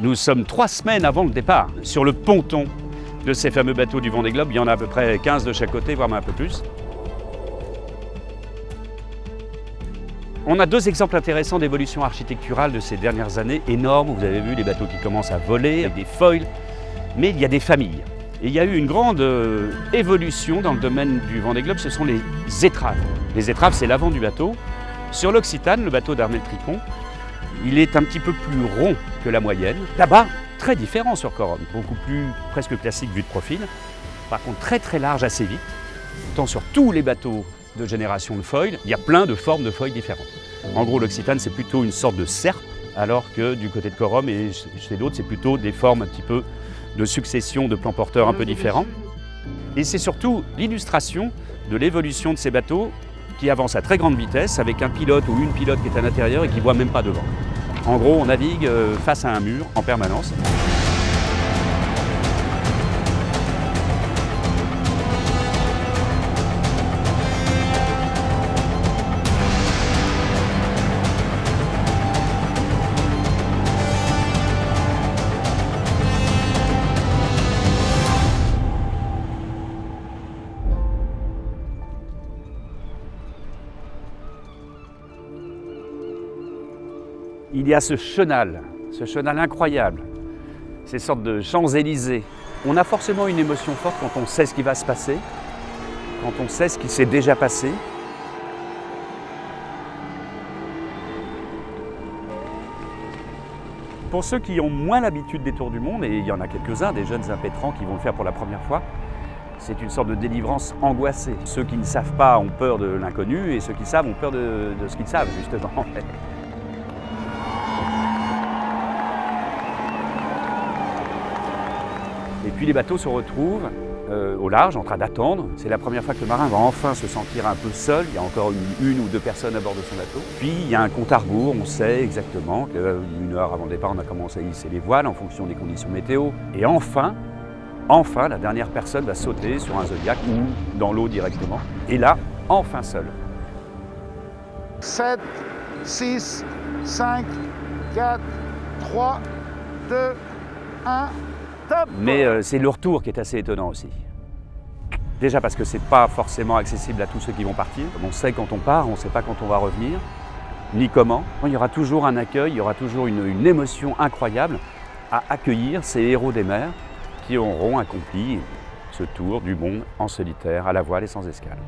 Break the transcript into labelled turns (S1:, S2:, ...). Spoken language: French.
S1: Nous sommes 3 semaines avant le départ. Sur le ponton de ces fameux bateaux du Vendée Globe, il y en a à peu près 15 de chaque côté, voire même un peu plus. On a 2 exemples intéressants d'évolution architecturale de ces dernières années, énormes. Vous avez vu les bateaux qui commencent à voler, avec des foils, mais il y a des familles. Et il y a eu une grande évolution dans le domaine du Vendée Globe, ce sont les étraves. Les étraves, c'est l'avant du bateau. Sur l'Occitane, le bateau d'Armel Tricon, il est un petit peu plus rond que la moyenne. Là-bas, très différent sur Corom, beaucoup plus presque classique vue de profil. Par contre, très large assez vite. Tant sur tous les bateaux de génération de foil, il y a plein de formes de foil différentes. En gros, l'Occitane, c'est plutôt une sorte de serpe, alors que du côté de Corom et chez d'autres, c'est plutôt des formes un petit peu de succession de plans porteurs un peu différents. Et c'est surtout l'illustration de l'évolution de ces bateaux qui avancent à très grande vitesse avec un pilote ou une pilote qui est à l'intérieur et qui ne voit même pas devant. En gros, on navigue face à un mur en permanence. Il y a ce chenal incroyable, ces sortes de Champs-Élysées. On a forcément une émotion forte quand on sait ce qui va se passer, quand on sait ce qui s'est déjà passé. Pour ceux qui ont moins l'habitude des tours du monde, et il y en a quelques-uns, des jeunes impétrants qui vont le faire pour la première fois, c'est une sorte de délivrance angoissée. Ceux qui ne savent pas ont peur de l'inconnu et ceux qui savent ont peur de ce qu'ils savent, justement. Et puis les bateaux se retrouvent au large en train d'attendre. C'est la première fois que le marin va enfin se sentir un peu seul. Il y a encore une ou deux personnes à bord de son bateau. Puis il y a un compte à rebours, on sait exactement qu'une heure avant le départ, on a commencé à hisser les voiles en fonction des conditions météo. Et enfin, la dernière personne va sauter sur un Zodiac ou dans l'eau directement. Et là, enfin seul.
S2: 7, 6, 5, 4, 3, 2, 1... Top.
S1: Mais c'est le retour qui est assez étonnant aussi. Déjà parce que c'est pas forcément accessible à tous ceux qui vont partir. On sait quand on part, on ne sait pas quand on va revenir, ni comment. Il y aura toujours un accueil, il y aura toujours une émotion incroyable à accueillir ces héros des mers qui auront accompli ce tour du monde en solitaire, à la voile et sans escale.